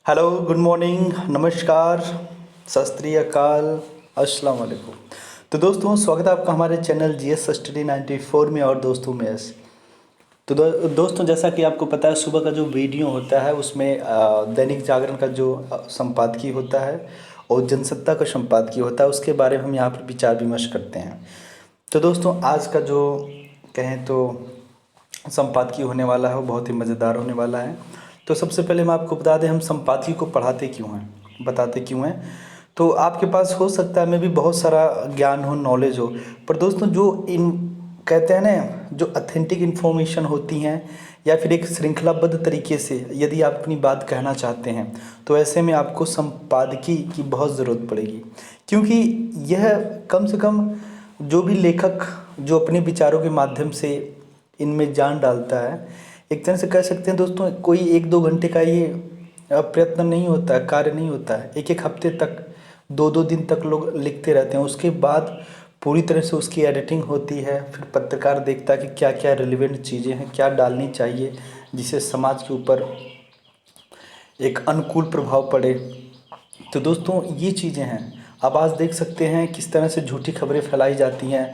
Hello, good morning, नमस्कार, सत श्री अकाल, अस्सलाम वालेकुम। तो दोस्तों, स्वागत है आपका हमारे चैनल जीएस स्टडी 94 में। और दोस्तों मैं तो दोस्तों, जैसा कि आपको पता है, सुबह का जो वीडियो होता है उसमें दैनिक जागरण का जो संपादकीय होता है और जनसत्ता का संपादकीय होता है, उसके बारे में हम यहाँ पर विचार विमर्श करते हैं। तो दोस्तों, आज का जो कहें तो संपादकीय होने वाला है वो बहुत ही मज़ेदार होने वाला है। तो सबसे पहले मैं आपको बता दें, हम संपादकीय को पढ़ाते क्यों हैं, बताते क्यों हैं। तो आपके पास हो सकता है मैं भी बहुत सारा ज्ञान हो, नॉलेज हो, पर दोस्तों जो इन कहते हैं ना, जो अथेंटिक इन्फॉर्मेशन होती हैं या फिर एक श्रृंखलाबद्ध तरीके से यदि आप अपनी बात कहना चाहते हैं, तो ऐसे में आपको संपादकीय की बहुत ज़रूरत पड़ेगी। क्योंकि यह कम से कम जो भी लेखक जो अपने विचारों के माध्यम से इनमें जान डालता है, एक तरह से कह सकते हैं दोस्तों, कोई एक दो घंटे का ये प्रयत्न नहीं होता है, कार्य नहीं होता है। एक एक हफ्ते तक, दो दो दिन तक लोग लिखते रहते हैं। उसके बाद पूरी तरह से उसकी एडिटिंग होती है, फिर पत्रकार देखता है कि क्या क्या रिलेवेंट चीज़ें हैं, क्या डालनी चाहिए जिससे समाज के ऊपर एक अनुकूल प्रभाव पड़े। तो दोस्तों, ये चीज़ें हैं। अब आज देख सकते हैं किस तरह से झूठी खबरें फैलाई जाती हैं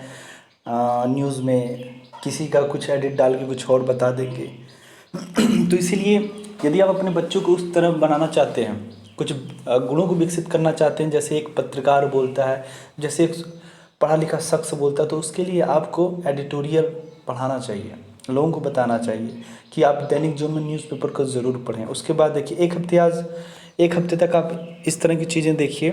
न्यूज़ में, किसी का कुछ एडिट डाल के कुछ और बता देंगे। तो इसीलिए यदि आप अपने बच्चों को उस तरह बनाना चाहते हैं, कुछ गुणों को विकसित करना चाहते हैं, जैसे एक पत्रकार बोलता है, जैसे एक पढ़ा लिखा शख्स बोलता है, तो उसके लिए आपको एडिटोरियल पढ़ाना चाहिए, लोगों को बताना चाहिए कि आप दैनिक जो में न्यूज़पेपर को ज़रूर पढ़ें। उसके बाद देखिए, एक हफ्ते तक आप इस तरह की चीज़ें देखिए,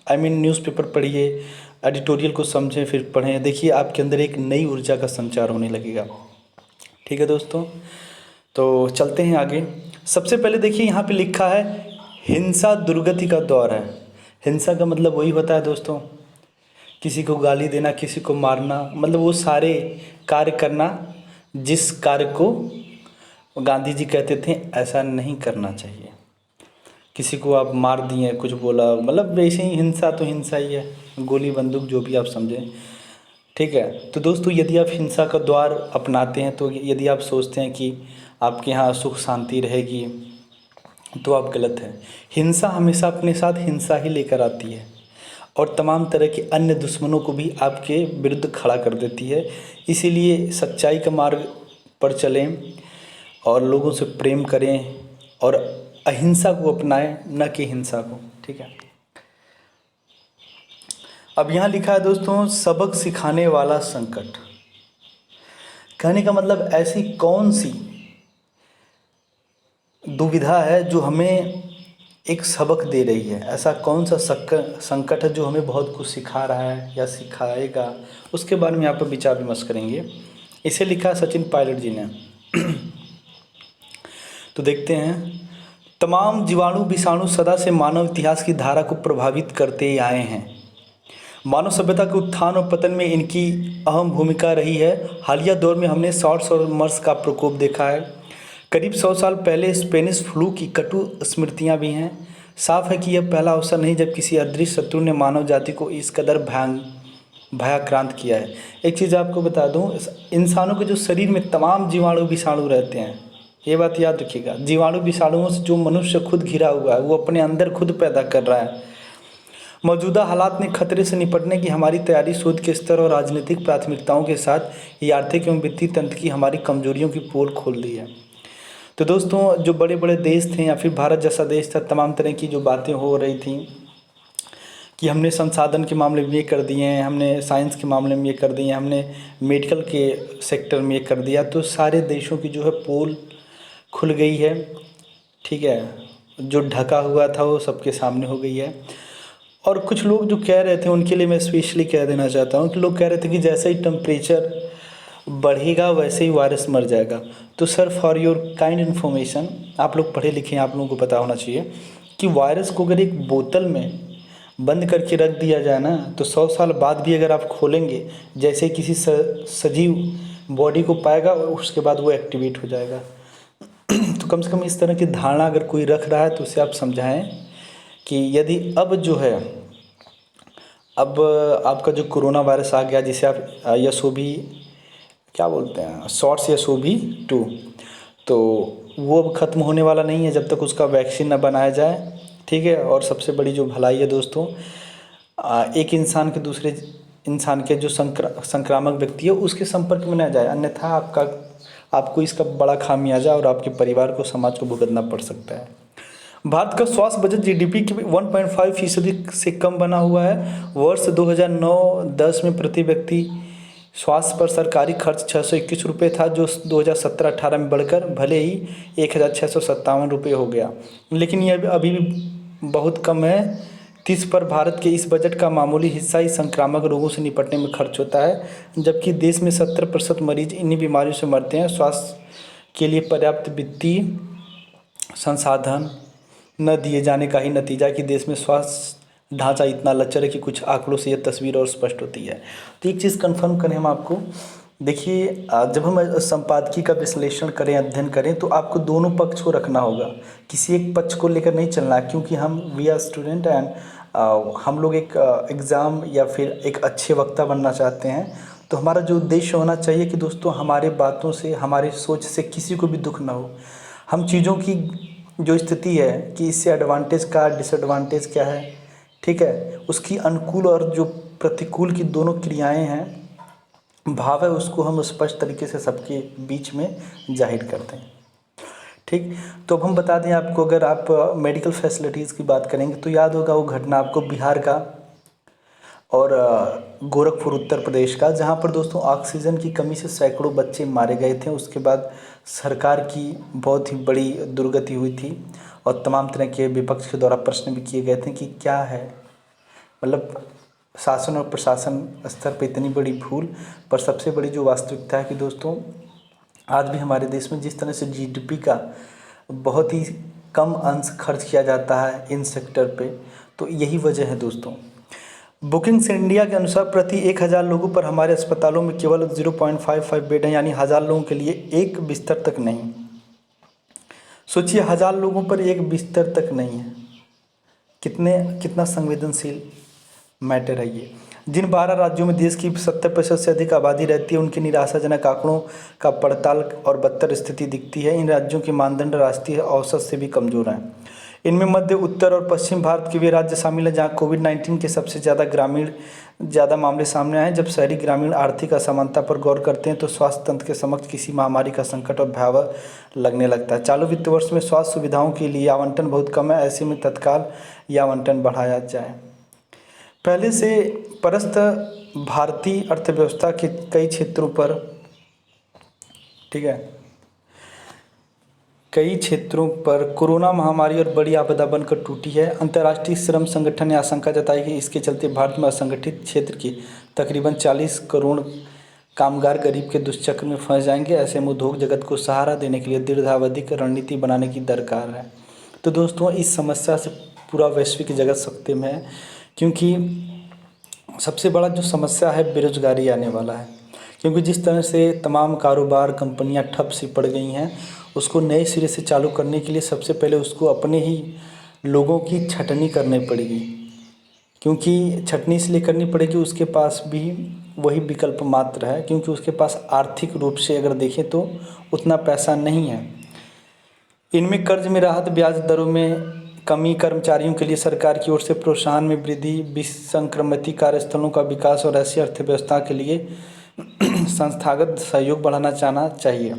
न्यूज़पेपर पढ़िए, एडिटोरियल को समझें, फिर पढ़ें। देखिए, आपके अंदर एक नई ऊर्जा का संचार होने लगेगा। ठीक है दोस्तों, तो चलते हैं आगे। सबसे पहले देखिए, यहाँ पे लिखा है हिंसा दुर्गति का दौर है। हिंसा का मतलब वही होता है दोस्तों, किसी को गाली देना, किसी को मारना, मतलब वो सारे कार्य करना जिस कार्य को गांधी जी कहते थे ऐसा नहीं करना चाहिए। किसी को आप मार दिए, कुछ बोला, मतलब वैसे ही हिंसा तो हिंसा ही है, गोली बंदूक जो भी आप समझें। ठीक है। तो दोस्तों, यदि आप हिंसा का द्वार अपनाते हैं, तो यदि आप सोचते हैं कि आपके यहाँ सुख शांति रहेगी, तो आप गलत हैं। हिंसा हमेशा अपने साथ हिंसा ही लेकर आती है और तमाम तरह के अन्य दुश्मनों को भी आपके विरुद्ध खड़ा कर देती है। इसीलिए सच्चाई का मार्ग पर चलें और लोगों से प्रेम करें और अहिंसा को अपनाएं, न कि हिंसा को। ठीक है। अब यहाँ लिखा है दोस्तों, सबक सिखाने वाला संकट। कहने का मतलब, ऐसी कौन सी दुविधा है जो हमें एक सबक दे रही है, ऐसा कौन सा संकट है जो हमें बहुत कुछ सिखा रहा है या सिखाएगा, उसके बारे में यहाँ पर विचार विमर्श करेंगे। इसे लिखा है सचिन पायलट जी ने। तो देखते हैं, तमाम जीवाणु विषाणु सदा से मानव इतिहास की धारा को प्रभावित करते ही आए हैं। मानव सभ्यता के उत्थान और पतन में इनकी अहम भूमिका रही है। हालिया दौर में हमने सॉर्स और मर्स का प्रकोप देखा है। करीब 100 साल पहले स्पेनिश फ्लू की कटु स्मृतियां भी हैं। साफ है कि यह पहला अवसर नहीं जब किसी अदृश्य शत्रु ने मानव जाति को इस कदर भयाक्रांत किया है। एक चीज़ आपको बता दूं, इंसानों के जो शरीर में तमाम जीवाणु विषाणु रहते हैं, ये बात याद रखिएगा। जीवाणु विषाणुओं से जो मनुष्य खुद घिरा हुआ है, वो अपने अंदर खुद पैदा कर रहा है। मौजूदा हालात में खतरे से निपटने की हमारी तैयारी, शोध के स्तर और राजनीतिक प्राथमिकताओं के साथ ये आर्थिक एवं वित्तीय तंत्र की हमारी कमजोरियों की पोल खोल दी है। तो दोस्तों, जो बड़े बड़े देश थे या फिर भारत जैसा देश था, तमाम तरह की जो बातें हो रही थी कि हमने संसाधन के मामले में ये कर दिए हैं, हमने साइंस के मामले में ये कर दिए हैं, हमने मेडिकल के सेक्टर में ये कर दिया, तो सारे देशों की जो है पोल खुल गई है। ठीक है। जो ढका हुआ था वो सबके सामने हो गई है। और कुछ लोग जो कह रहे थे, उनके लिए मैं स्पेशली कह देना चाहता हूँ कि लोग कह रहे थे कि जैसे ही टेम्परेचर बढ़ेगा वैसे ही वायरस मर जाएगा। तो sir, for your kind information, आप लोग पढ़े लिखे हैं, आप लोगों को पता होना चाहिए कि वायरस को अगर एक बोतल में बंद करके रख दिया जाए ना, तो 100 साल बाद भी अगर आप खोलेंगे, जैसे किसी सजीव बॉडी को पाएगा, उसके बाद वो एक्टिवेट हो जाएगा। तो कम से कम इस तरह की धारणा अगर कोई रख रहा है तो उसे आप समझाएं कि यदि अब जो है, अब आपका जो कोरोना वायरस आ गया, जिसे आप SOV क्या बोलते हैं, SARS-CoV-2, तो वो अब ख़त्म होने वाला नहीं है जब तक उसका वैक्सीन ना बनाया जाए, ठीक है। और सबसे बड़ी जो भलाई है दोस्तों, एक इंसान के दूसरे इंसान के जो संक्रामक व्यक्ति है उसके संपर्क में न जाए, अन्यथा आपको इसका बड़ा खामियाजा और आपके परिवार को, समाज को भुगतना पड़ सकता है। भारत का स्वास्थ्य बजट जीडीपी के 1.5% से कम बना हुआ है। वर्ष 2009-10 में प्रति व्यक्ति स्वास्थ्य पर सरकारी खर्च 621 रुपये था, जो 2017-18 में बढ़कर भले ही 1657 रुपये हो गया, लेकिन यह अभी भी बहुत कम है। 30 पर भारत के इस बजट का मामूली हिस्सा ही संक्रामक रोगों से निपटने में खर्च होता है, जबकि देश में 70% मरीज इन्हीं बीमारियों से मरते हैं। स्वास्थ्य के लिए पर्याप्त वित्तीय संसाधन न दिए जाने का ही नतीजा है कि देश में स्वास्थ्य ढांचा इतना लचर है कि कुछ आंकड़ों से यह तस्वीर और स्पष्ट होती है। तो एक चीज़ कंफर्म करें हम आपको, देखिए जब हम संपादकीय का विश्लेषण करें, अध्ययन करें, तो आपको दोनों पक्ष को रखना होगा, किसी एक पक्ष को लेकर नहीं चलना है, क्योंकि हम वी आर स्टूडेंट एंड हम लोग एक एग्ज़ाम या फिर एक अच्छे वक्ता बनना चाहते हैं। तो हमारा जो उद्देश्य होना चाहिए कि दोस्तों हमारे बातों से, हमारी सोच से किसी को भी दुख ना हो। हम चीज़ों की जो स्थिति है कि इससे एडवांटेज का डिसएडवांटेज क्या है, ठीक है, उसकी अनुकूल और जो प्रतिकूल की दोनों क्रियाएं हैं, भाव है, उसको हम स्पष्ट तरीके से सबके बीच में जाहिर करते हैं, ठीक। तो अब हम बता दें आपको, अगर आप मेडिकल फैसिलिटीज़ की बात करेंगे तो याद होगा वो घटना आपको बिहार का और गोरखपुर उत्तर प्रदेश का, जहाँ पर दोस्तों ऑक्सीजन की कमी से सैकड़ों बच्चे मारे गए थे। उसके बाद सरकार की बहुत ही बड़ी दुर्गति हुई थी और तमाम तरह के विपक्ष के द्वारा प्रश्न भी किए गए थे कि क्या है, मतलब शासन और प्रशासन स्तर पर इतनी बड़ी भूल। पर सबसे बड़ी जो वास्तविकता है कि दोस्तों आज भी हमारे देश में जिस तरह से जीडीपी का बहुत ही कम अंश खर्च किया जाता है इन सेक्टर पे, तो यही वजह है दोस्तों। बुकिंग्स इंडिया के अनुसार प्रति 1000 लोगों पर हमारे अस्पतालों में केवल 0.55 बेड हैं, यानी 1000 लोगों के लिए एक बिस्तर तक नहीं। सोचिए 1000 लोगों पर एक बिस्तर तक नहीं है, कितना संवेदनशील मैटर है ये। जिन 12 राज्यों में देश की 70% से अधिक आबादी रहती है, उनके निराशाजनक आंकड़ों का पड़ताल और बदतर स्थिति दिखती है। इन राज्यों के मानदंड राष्ट्रीय औसत से भी कमज़ोर हैं। इनमें मध्य, उत्तर और पश्चिम भारत के वे राज्य शामिल हैं जहां कोविड-19 के सबसे ज़्यादा मामले सामने आए। जब शहरी ग्रामीण आर्थिक असमानता पर गौर करते हैं तो स्वास्थ्य तंत्र के समक्ष किसी महामारी का संकट और भयावह लगने लगता है। चालू वित्त वर्ष में स्वास्थ्य सुविधाओं के लिए आवंटन बहुत कम है, ऐसे में तत्काल यह आवंटन बढ़ाया जाए। पहले से परस्त भारतीय अर्थव्यवस्था के कई क्षेत्रों पर, ठीक है, कई क्षेत्रों पर कोरोना महामारी और बड़ी आपदा बनकर टूटी है। अंतर्राष्ट्रीय श्रम संगठन ने आशंका जताई कि इसके चलते भारत में असंगठित क्षेत्र के तकरीबन 40 करोड़ कामगार गरीब के दुष्चक्र में फंस जाएंगे। ऐसे में उद्योग जगत को सहारा देने के लिए दीर्घावधिक रणनीति बनाने की दरकार है। तो दोस्तों इस समस्या से पूरा वैश्विक जगत सकते में है, क्योंकि सबसे बड़ा जो समस्या है बेरोजगारी आने वाला है। क्योंकि जिस तरह से तमाम कारोबार कंपनियां ठप सी पड़ गई हैं, उसको नए सिरे से चालू करने के लिए सबसे पहले उसको अपने ही लोगों की छटनी करनी पड़ेगी। क्योंकि छटनी इसलिए करनी पड़ेगी, उसके पास भी वही विकल्प मात्र है, क्योंकि उसके पास आर्थिक रूप से अगर देखें तो उतना पैसा नहीं है। इनमें कर्ज में राहत, ब्याज दरों में कमी, कर्मचारियों के लिए सरकार की ओर से प्रोत्साहन में वृद्धि, विसंक्रमित कार्यस्थलों का विकास और ऐसी अर्थव्यवस्था के लिए संस्थागत सहयोग बढ़ाना चाहना चाहिए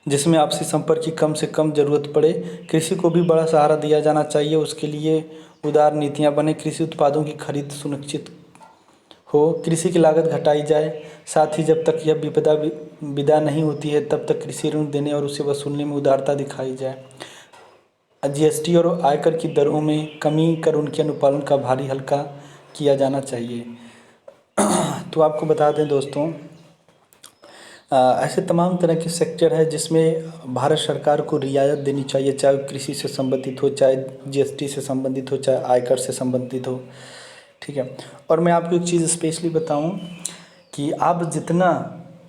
जिसमें आपसी संपर्क की कम से कम जरूरत पड़े। कृषि को भी बड़ा सहारा दिया जाना चाहिए, उसके लिए उदार नीतियां बने, कृषि उत्पादों की खरीद सुनिश्चित हो, कृषि की लागत घटाई जाए। साथ ही जब तक यह विदा नहीं होती है तब तक कृषि ऋण देने और उसे वसूलने में उदारता दिखाई जाए। जीएसटी और आयकर की दरों में कमी कर उनके अनुपालन का भारी हल्का किया जाना चाहिए। तो आपको बता दें दोस्तों, ऐसे तमाम तरह के सेक्टर है जिसमें भारत सरकार को रियायत देनी चाहिए, चाहे कृषि से संबंधित हो, चाहे जीएसटी से संबंधित हो, चाहे आयकर से संबंधित हो, ठीक है। और मैं आपको एक चीज़ स्पेशली बताऊं कि आप जितना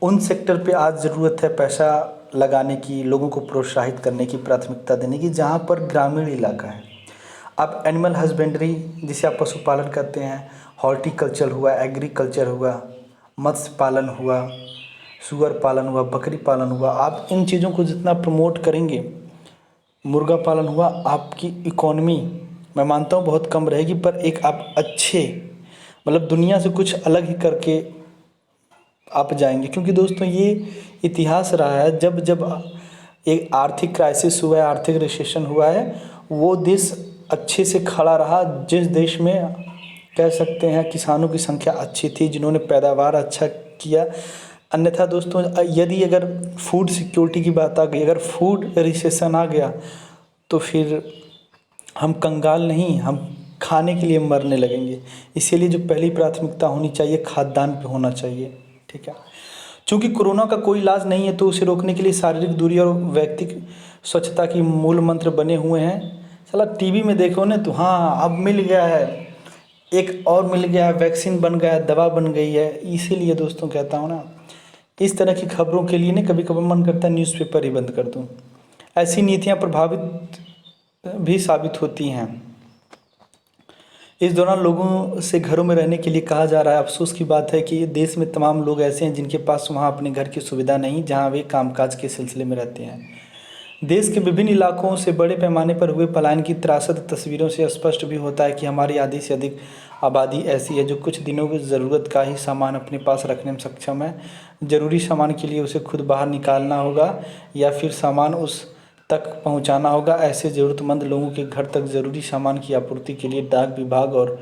उन सेक्टर पे आज ज़रूरत है पैसा लगाने की, लोगों को प्रोत्साहित करने की, प्राथमिकता देने की, जहाँ पर ग्रामीण इलाका है। आप एनिमल हस्बेंड्री जिसे आप पशुपालन करते हैं, हॉर्टिकल्चर हुआ, एग्रीकल्चर हुआ, मत्स्य पालन हुआ, सुअर पालन हुआ, बकरी पालन हुआ, आप इन चीज़ों को जितना प्रमोट करेंगे, मुर्गा पालन हुआ, आपकी इकोनॉमी मैं मानता हूँ बहुत कम रहेगी, पर एक आप अच्छे मतलब दुनिया से कुछ अलग ही करके आप जाएंगे। क्योंकि दोस्तों ये इतिहास रहा है, जब जब एक आर्थिक क्राइसिस हुआ है, आर्थिक रिसेशन हुआ है, वो देश अच्छे से खड़ा रहा जिस देश में कह सकते हैं किसानों की संख्या अच्छी थी, जिन्होंने पैदावार अच्छा किया। अन्यथा दोस्तों यदि अगर फूड सिक्योरिटी की बात आ गई, अगर फूड रिसेशन आ गया तो फिर हम कंगाल नहीं, हम खाने के लिए मरने लगेंगे। इसीलिए जो पहली प्राथमिकता होनी चाहिए खाद्यान्न पे होना चाहिए, ठीक है। चूँकि कोरोना का कोई इलाज नहीं है, तो उसे रोकने के लिए शारीरिक दूरी और व्यक्तिगत स्वच्छता की मूल मंत्र बने हुए हैं। साला टीवी में देखो ना तो हाँ अब मिल गया है, एक और मिल गया है, वैक्सीन बन गया है, दवा बन गई है। इसीलिए दोस्तों कहता हूँ ना, इस तरह की खबरों के लिए ना कभी कभी मन करता है न्यूज़पेपर ही बंद कर दूँ। ऐसी नीतियाँ प्रभावित भी साबित होती हैं। इस दौरान लोगों से घरों में रहने के लिए कहा जा रहा है। अफसोस की बात है कि देश में तमाम लोग ऐसे हैं जिनके पास वहां अपने घर की सुविधा नहीं, जहां वे कामकाज के सिलसिले में रहते हैं। देश के विभिन्न इलाकों से बड़े पैमाने पर हुए पलायन की त्रासद तस्वीरों से स्पष्ट भी होता है कि हमारी आधी से अधिक आबादी ऐसी है जो कुछ दिनों की ज़रूरत का ही सामान अपने पास रखने में सक्षम है। ज़रूरी सामान के लिए उसे खुद बाहर निकालना होगा या फिर सामान उस तक पहुंचाना होगा। ऐसे ज़रूरतमंद लोगों के घर तक ज़रूरी सामान की आपूर्ति के लिए डाक विभाग और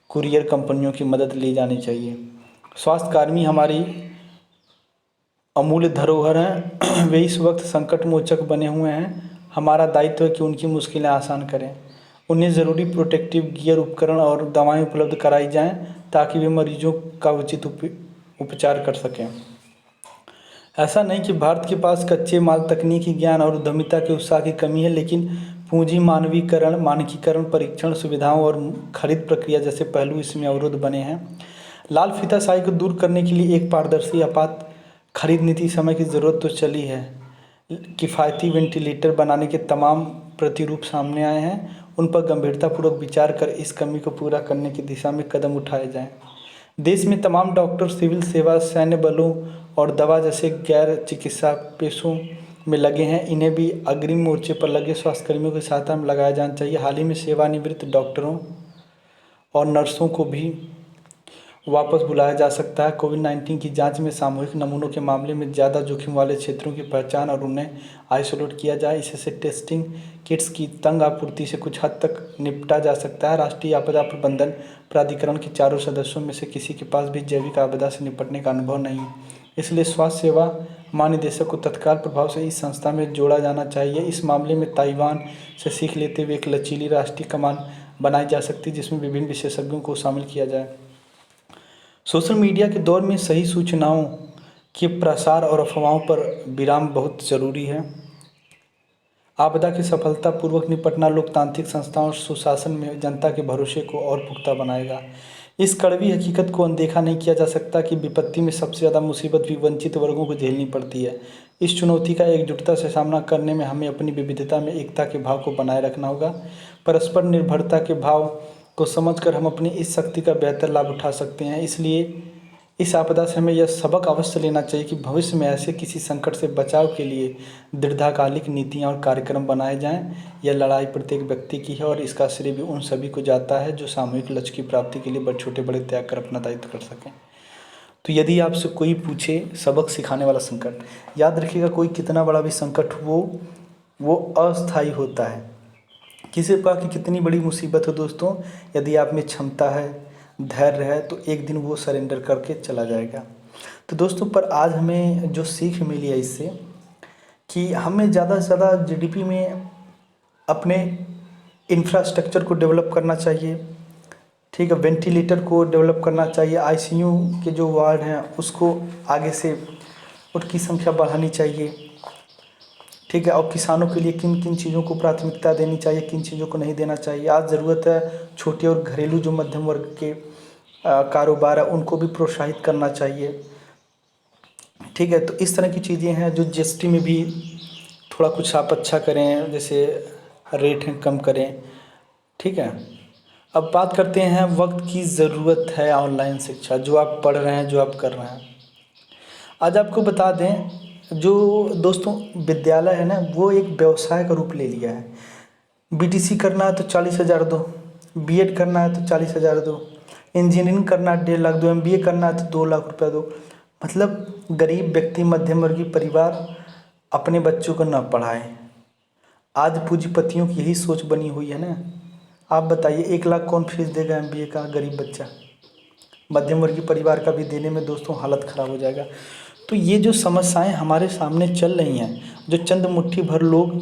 कुरियर कंपनियों की मदद ली जानी चाहिए। स्वास्थ्यकर्मी हमारी अमूल्य धरोहर हैं। वे इस वक्त संकट मोचक बने हुए हैं। हमारा दायित्व है कि उनकी मुश्किलें आसान करें। उन्हें ज़रूरी प्रोटेक्टिव गियर, उपकरण और दवाएं उपलब्ध कराई जाएं ताकि वे मरीजों का उचित उपचार कर सकें। ऐसा नहीं कि भारत के पास कच्चे माल, तकनीकी ज्ञान और उद्यमिता के उत्साह की कमी है, लेकिन पूंजी, मानवीकरण, मानकीकरण, परीक्षण सुविधाओं और खरीद प्रक्रिया जैसे पहलू इसमें अवरुद्ध बने हैं। लाल फीताशाही को दूर करने के लिए एक पारदर्शी आपात खरीद नीति समय की ज़रूरत तो चली है। किफ़ायती वेंटिलेटर बनाने के तमाम प्रतिरूप सामने आए हैं, उन पर गंभीरतापूर्वक विचार कर इस कमी को पूरा करने की दिशा में कदम उठाए जाएं। देश में तमाम डॉक्टर, सिविल सेवा, सैन्य बलों और दवा जैसे गैर चिकित्सा पेशों में लगे हैं, इन्हें भी अग्रिम मोर्चे पर लगे स्वास्थ्यकर्मियों की सहायता में लगाया जाना चाहिए। हाल ही में सेवानिवृत्त डॉक्टरों और नर्सों को भी वापस बुलाया जा सकता है। कोविड-19 की जांच में सामूहिक नमूनों के मामले में ज़्यादा जोखिम वाले क्षेत्रों की पहचान और उन्हें आइसोलेट किया जाए। इससे टेस्टिंग किट्स की तंग आपूर्ति से कुछ हद तक निपटा जा सकता है। राष्ट्रीय आपदा प्रबंधन प्राधिकरण के चारों सदस्यों में से किसी के पास भी जैविक आपदा से निपटने का अनुभव नहीं, इसलिए स्वास्थ्य सेवा महानिदेशक को तत्काल प्रभाव से इस संस्था में जोड़ा जाना चाहिए। इस मामले में ताइवान से सीख लेते हुए एक लचीली राष्ट्रीय कमान बनाई जा सकती है, जिसमें विभिन्न विशेषज्ञों को शामिल किया जाए। सोशल मीडिया के दौर में सही सूचनाओं के प्रसार और अफवाहों पर विराम बहुत ज़रूरी है। आपदा की सफलतापूर्वक निपटना लोकतांत्रिक संस्थाओं और सुशासन में जनता के भरोसे को और पुख्ता बनाएगा। इस कड़वी हकीकत को अनदेखा नहीं किया जा सकता कि विपत्ति में सबसे ज़्यादा मुसीबत भी वंचित वर्गों को झेलनी पड़ती है। इस चुनौती का एकजुटता से सामना करने में हमें अपनी विविधता में एकता के भाव को बनाए रखना होगा। परस्पर निर्भरता के भाव को समझकर हम अपनी इस शक्ति का बेहतर लाभ उठा सकते हैं। इसलिए इस आपदा से हमें यह सबक अवश्य लेना चाहिए कि भविष्य में ऐसे किसी संकट से बचाव के लिए दीर्घकालिक नीतियाँ और कार्यक्रम बनाए जाएं। यह लड़ाई प्रत्येक व्यक्ति की है और इसका श्रेय भी उन सभी को जाता है जो सामूहिक लक्ष्य की प्राप्ति के लिए बड़े छोटे बड़े त्याग कर अपना दायित्व कर सकें। तो यदि आपसे कोई पूछे सबक सिखाने वाला संकट, याद रखिएगा कोई कितना बड़ा भी संकट हो वो अस्थायी होता है। किसी प्रकार की कितनी बड़ी मुसीबत हो दोस्तों, यदि आप में क्षमता है, धैर्य है, तो एक दिन वो सरेंडर करके चला जाएगा। तो दोस्तों पर आज हमें जो सीख मिली है इससे कि हमें ज़्यादा से ज़्यादा जीडीपी में अपने इंफ्रास्ट्रक्चर को डेवलप करना चाहिए, ठीक है, वेंटिलेटर को डेवलप करना चाहिए, आईसीयू के जो वार्ड हैं उसको आगे से उनकी संख्या बढ़ानी चाहिए, ठीक है। और किसानों के लिए किन किन चीज़ों को प्राथमिकता देनी चाहिए, किन चीज़ों को नहीं देना चाहिए। आज ज़रूरत है छोटे और घरेलू जो मध्यम वर्ग के कारोबार है उनको भी प्रोत्साहित करना चाहिए, ठीक है। तो इस तरह की चीज़ें हैं जो जीएसटी में भी थोड़ा कुछ आप अच्छा करें, जैसे रेट हैं कम करें, ठीक है। अब बात करते हैं वक्त की ज़रूरत है ऑनलाइन शिक्षा, जो आप पढ़ रहे हैं, जो आप कर रहे हैं। आज आपको बता दें, जो दोस्तों विद्यालय है ना, वो एक व्यवसाय का रूप ले लिया है। बीटीसी करना है तो 40,000 दो, बीएड करना है तो 40,000 दो, इंजीनियरिंग करना है 1.5 लाख दो, एमबीए करना है तो 2 लाख रुपया दो। मतलब गरीब व्यक्ति, मध्यम वर्गीय परिवार अपने बच्चों को न पढ़ाए। आज पूंजीपतियों की यही सोच बनी हुई है ना। आप बताइए, 1 लाख कौन फीस देगा एमबीए का? गरीब बच्चा। मध्यम वर्गीय परिवार का भी देने में दोस्तों हालत ख़राब हो जाएगा। तो ये जो समस्याएं हमारे सामने चल रही हैं, जो चंद मुट्ठी भर लोग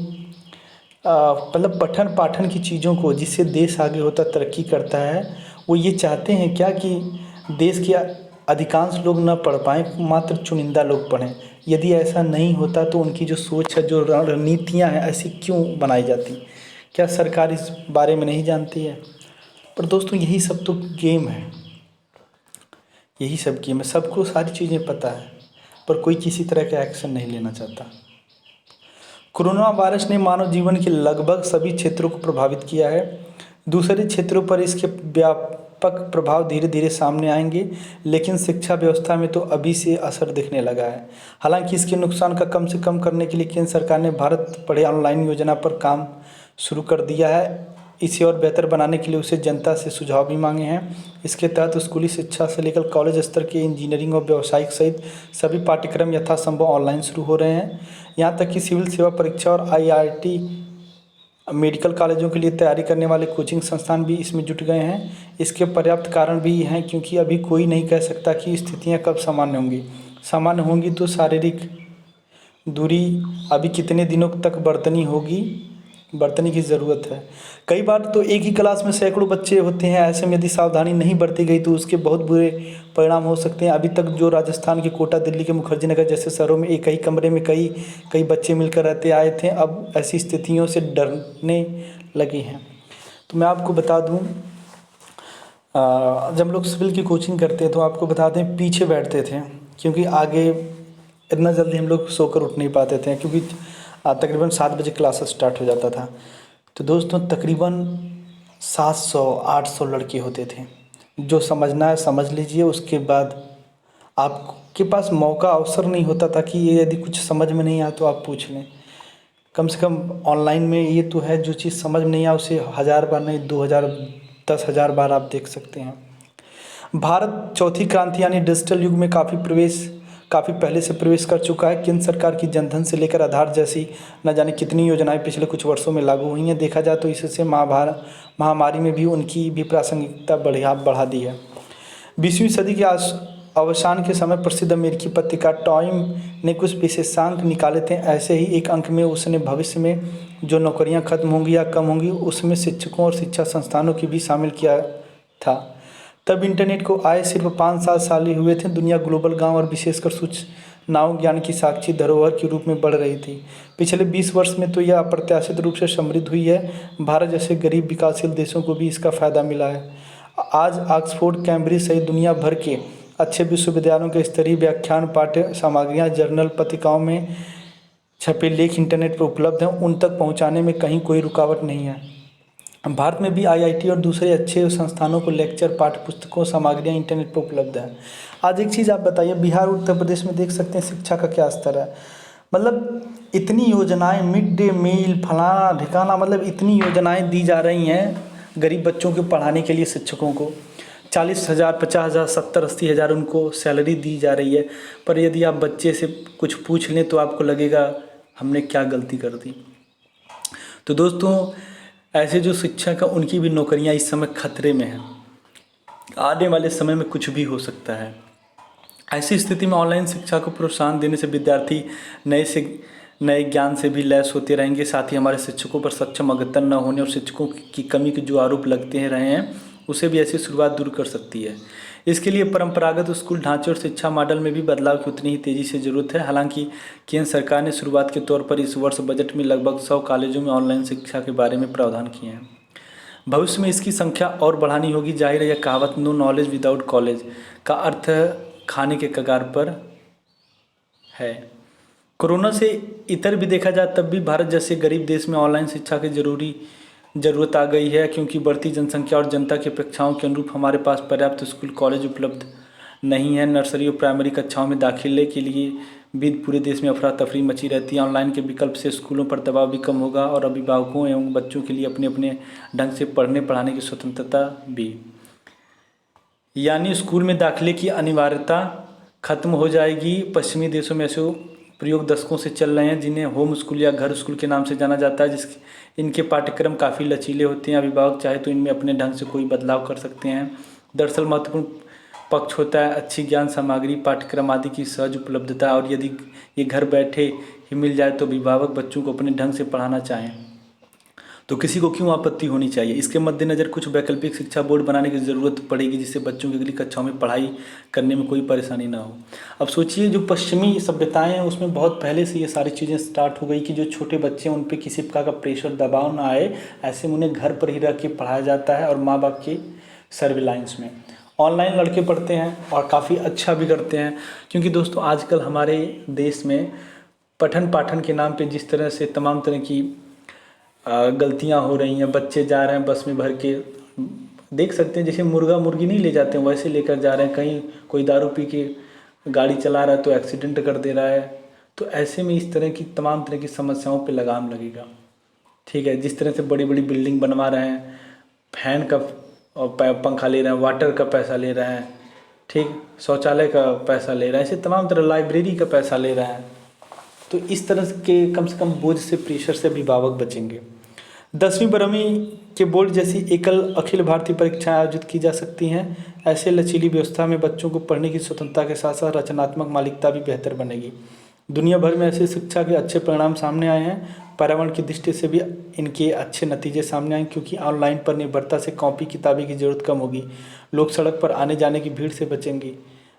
मतलब पठन पाठन की चीज़ों को, जिससे देश आगे होता तरक्की करता है, वो ये चाहते हैं क्या कि देश के अधिकांश लोग न पढ़ पाएँ, मात्र चुनिंदा लोग पढ़ें। यदि ऐसा नहीं होता तो उनकी जो सोच है, जो रणनीतियाँ हैं, ऐसी क्यों बनाई जाती? क्या सरकार इस बारे में नहीं जानती है? पर दोस्तों यही सब तो गेम है, यही सब गेम है। सबको सारी चीज़ें पता है, पर कोई किसी तरह का एक्शन नहीं लेना चाहता। कोरोना वायरस ने मानव जीवन के लगभग सभी क्षेत्रों को प्रभावित किया है। दूसरे क्षेत्रों पर इसके व्यापक प्रभाव धीरे धीरे सामने आएंगे, लेकिन शिक्षा व्यवस्था में तो अभी से असर दिखने लगा है। हालांकि इसके नुकसान का कम से कम करने के लिए केंद्र सरकार ने भारत पढ़े ऑनलाइन योजना पर काम शुरू कर दिया है। इसे और बेहतर बनाने के लिए उसे जनता से सुझाव भी मांगे हैं। इसके तहत स्कूली शिक्षा से लेकर कॉलेज स्तर के इंजीनियरिंग और व्यावसायिक सहित सभी पाठ्यक्रम यथासंभव ऑनलाइन शुरू हो रहे हैं। यहाँ तक कि सिविल सेवा परीक्षा और आईआईटी मेडिकल कॉलेजों के लिए तैयारी करने वाले कोचिंग संस्थान भी इसमें जुट गए हैं। इसके पर्याप्त कारण भी हैं, क्योंकि अभी कोई नहीं कह सकता कि स्थितियाँ कब सामान्य होंगी। सामान्य होंगी तो शारीरिक दूरी अभी कितने दिनों तक बरतने की ज़रूरत है। कई बार तो एक ही क्लास में सैकड़ों बच्चे होते हैं। ऐसे में यदि सावधानी नहीं बरती गई तो उसके बहुत बुरे परिणाम हो सकते हैं। अभी तक जो राजस्थान के कोटा, दिल्ली के मुखर्जी नगर जैसे शहरों में एक ही कमरे में कई बच्चे मिलकर रहते आए थे, अब ऐसी स्थितियों से डरने लगे हैं। तो मैं आपको बता दूँ, जब हम लोग सिविल की कोचिंग करते हैं तो आपको बता दें, पीछे बैठते थे, क्योंकि आगे इतना जल्दी हम लोग सोकर उठ नहीं पाते थे, क्योंकि तकरीबन 7 बजे क्लासेस स्टार्ट हो जाता था। तो दोस्तों तकरीबन 700-800 लड़के होते थे। जो समझना है समझ लीजिए, उसके बाद आपके पास मौका अवसर नहीं होता था कि ये यदि कुछ समझ में नहीं आया तो आप पूछ लें। कम से कम ऑनलाइन में ये तो है, जो चीज़ समझ में नहीं आया उसे 1000 बार नहीं 2000 10,000 बार आप देख सकते हैं। भारत चौथी क्रांति यानी डिजिटल युग में काफ़ी पहले से प्रवेश कर चुका है। केंद्र सरकार की जनधन से लेकर आधार जैसी न जाने कितनी योजनाएं पिछले कुछ वर्षों में लागू हुई हैं। देखा जाए तो इससे महामारी में भी उनकी भी प्रासंगिकता बढ़ा दी है। 20वीं सदी के अवसान के समय प्रसिद्ध अमेरिकी पत्रिकार टाइम ने कुछ विशेषांक निकाले थे। ऐसे ही एक अंक में उसने भविष्य में जो नौकरियां खत्म होंगी या कम होंगी, उसमें शिक्षकों और शिक्षा संस्थानों की भी शामिल किया था। तब इंटरनेट को आए सिर्फ 5-7 साल ही हुए थे। दुनिया ग्लोबल गांव और विशेषकर सूचनाओं ज्ञान की साक्षी धरोहर के रूप में बढ़ रही थी। पिछले 20 वर्ष में तो यह अप्रत्याशित रूप से समृद्ध हुई है। भारत जैसे गरीब विकासशील देशों को भी इसका फ़ायदा मिला है। आज ऑक्सफोर्ड, कैम्ब्रिज सहित दुनिया भर के अच्छे विश्वविद्यालयों के स्तरीय व्याख्यान, पाठ्य सामग्रियाँ, जर्नल, पत्रिकाओं में छपे लेख इंटरनेट पर उपलब्ध हैं। उन तक पहुँचाने में कहीं कोई रुकावट नहीं है। भारत में भी आईआईटी और दूसरे अच्छे संस्थानों को लेक्चर, पाठ्य पुस्तकों, सामग्रियाँ इंटरनेट पर उपलब्ध है। आज एक चीज़ आप बताइए, बिहार, उत्तर प्रदेश में देख सकते हैं शिक्षा का क्या स्तर है। मतलब इतनी योजनाएं, मिड डे मील, फलाना ढिकाना, मतलब इतनी योजनाएं दी जा रही हैं गरीब बच्चों को पढ़ाने के लिए। शिक्षकों को 40,000, 50,000, 70-80 हज़ार उनको सैलरी दी जा रही है। पर यदि आप बच्चे से कुछ पूछ लें तो आपको लगेगा हमने क्या गलती कर दी। तो दोस्तों ऐसे जो शिक्षक हैं उनकी भी नौकरियां इस समय खतरे में हैं। आने वाले समय में कुछ भी हो सकता है। ऐसी स्थिति में ऑनलाइन शिक्षा को प्रोत्साहन देने से विद्यार्थी नए ज्ञान से भी लैस होते रहेंगे। साथ ही हमारे शिक्षकों पर सक्षम अद्यतन न होने और शिक्षकों की कमी के जो आरोप लगते रहे हैं, उसे भी ऐसी शुरुआत दूर कर सकती है। इसके लिए परंपरागत स्कूल ढांचे और शिक्षा मॉडल में भी बदलाव की उतनी ही तेज़ी से ज़रूरत है। हालांकि केंद्र सरकार ने शुरुआत के तौर पर इस वर्ष बजट में लगभग 100 कॉलेजों में ऑनलाइन शिक्षा के बारे में प्रावधान किए हैं। भविष्य में इसकी संख्या और बढ़ानी होगी। जाहिर है, यह कहावत नो नॉलेज विदाउट कॉलेज का अर्थ खाने के कगार पर है। कोरोना से इतर भी देखा जाए तब भी भारत जैसे गरीब देश में ऑनलाइन शिक्षा की ज़रूरत आ गई है, क्योंकि बढ़ती जनसंख्या और जनता की अपेक्षाओं के अनुरूप हमारे पास पर्याप्त स्कूल, कॉलेज उपलब्ध नहीं है। नर्सरी और प्राइमरी कक्षाओं में दाखिले के लिए भी पूरे देश में अफरा तफरी मची रहती है। ऑनलाइन के विकल्प से स्कूलों पर दबाव भी कम होगा और अभिभावकों एवं बच्चों के लिए अपने अपने ढंग से पढ़ने पढ़ाने की स्वतंत्रता भी, यानी स्कूल में दाखिले की अनिवार्यता खत्म हो जाएगी। पश्चिमी देशों में ऐसे प्रयोग दशकों से चल रहे हैं जिन्हें होम स्कूल या घर स्कूल के नाम से जाना जाता है। इनके पाठ्यक्रम काफ़ी लचीले होते हैं। अभिभावक चाहे तो इनमें अपने ढंग से कोई बदलाव कर सकते हैं। दरअसल महत्वपूर्ण पक्ष होता है अच्छी ज्ञान सामग्री, पाठ्यक्रम आदि की सहज उपलब्धता, और यदि ये घर बैठे ही मिल जाए तो अभिभावक बच्चों को अपने ढंग से पढ़ाना चाहें तो किसी को क्यों आपत्ति होनी चाहिए। इसके मद्देनज़र कुछ वैकल्पिक शिक्षा बोर्ड बनाने की ज़रूरत पड़ेगी जिससे बच्चों की अगली कक्षाओं में पढ़ाई करने में कोई परेशानी ना हो। अब सोचिए जो पश्चिमी सभ्यताएं हैं उसमें बहुत पहले से ये सारी चीज़ें स्टार्ट हो गई कि जो छोटे बच्चे हैं उन पर किसी प्रकार का प्रेशर दबाव ना आए, ऐसे में उन्हें घर पर ही रह के पढ़ाया जाता है और माँ बाप के सर्विलांस में। ऑनलाइन लड़के पढ़ते हैं और काफ़ी अच्छा भी करते हैं, क्योंकि दोस्तों आजकल हमारे देश में पठन पाठन के नाम पे जिस तरह से तमाम तरह की गलतियां हो रही हैं। बच्चे जा रहे हैं बस में भर के, देख सकते हैं जैसे मुर्गा मुर्गी नहीं ले जाते हैं वैसे लेकर जा रहे हैं। कहीं कोई दारू पी के गाड़ी चला रहा है तो एक्सीडेंट कर दे रहा है। तो ऐसे में इस तरह की तमाम तरह की समस्याओं पे लगाम लगेगा। ठीक है, जिस तरह से बड़ी बड़ी बिल्डिंग बनवा रहे हैं, फैन का पंखा ले रहे हैं, वाटर का पैसा ले रहे हैं, ठीक, शौचालय का पैसा ले रहे हैं, ऐसे तमाम तरह लाइब्रेरी का पैसा ले रहे हैं। तो इस तरह के कम से कम बोझ से, प्रेशर से अभिभावक बचेंगे। 10वीं 12वीं के बोर्ड जैसी एकल अखिल भारतीय परीक्षाएं आयोजित की जा सकती हैं। ऐसे लचीली व्यवस्था में बच्चों को पढ़ने की स्वतंत्रता के साथ साथ रचनात्मक मालिकता भी बेहतर बनेगी। दुनिया भर में ऐसे शिक्षा के अच्छे परिणाम सामने आए हैं। पर्यावरण की दृष्टि से भी इनके अच्छे नतीजे सामने आए, क्योंकि ऑनलाइन पर निर्भरता से कॉपी किताबें की जरूरत कम होगी। लोग सड़क पर आने जाने की भीड़ से बचेंगे।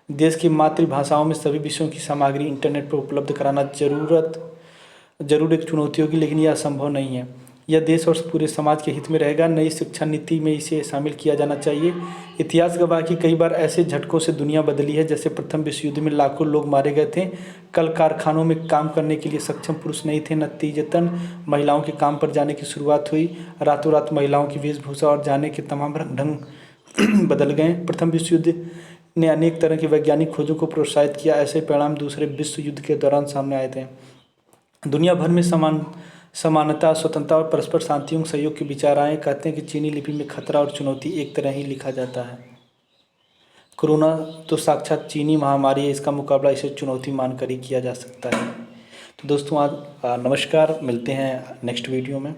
देश की मातृभाषाओं में सभी विषयों की सामग्री इंटरनेट पर उपलब्ध कराना जरूर एक चुनौती होगी, लेकिन यह असंभव नहीं है। यह देश और पूरे समाज के हित में रहेगा। नई शिक्षा नीति में इसे शामिल किया जाना चाहिए। इतिहास गवाह कि कई बार ऐसे झटकों से दुनिया बदली है, जैसे प्रथम विश्व युद्ध में लाखों लोग मारे गए थे। कल कारखानों में काम करने के लिए सक्षम पुरुष नहीं थे, नतीजतन महिलाओं के काम पर जाने की शुरुआत हुई। रातों रात महिलाओं की वेशभूषा और जाने के तमाम रंग ढंग बदल गए। प्रथम विश्व युद्ध ने अनेक तरह की वैज्ञानिक खोजों को प्रोत्साहित किया। ऐसे परिणाम दूसरे विश्व युद्ध के दौरान सामने आए थे। दुनिया भर में समानता, स्वतंत्रता और परस्पर शांति एवं सहयोग के विचार आए। कहते हैं कि चीनी लिपि में खतरा और चुनौती एक तरह ही लिखा जाता है। कोरोना तो साक्षात चीनी महामारी है, इसका मुकाबला इसे चुनौती मानकर ही किया जा सकता है। तो दोस्तों आज नमस्कार, मिलते हैं नेक्स्ट वीडियो में।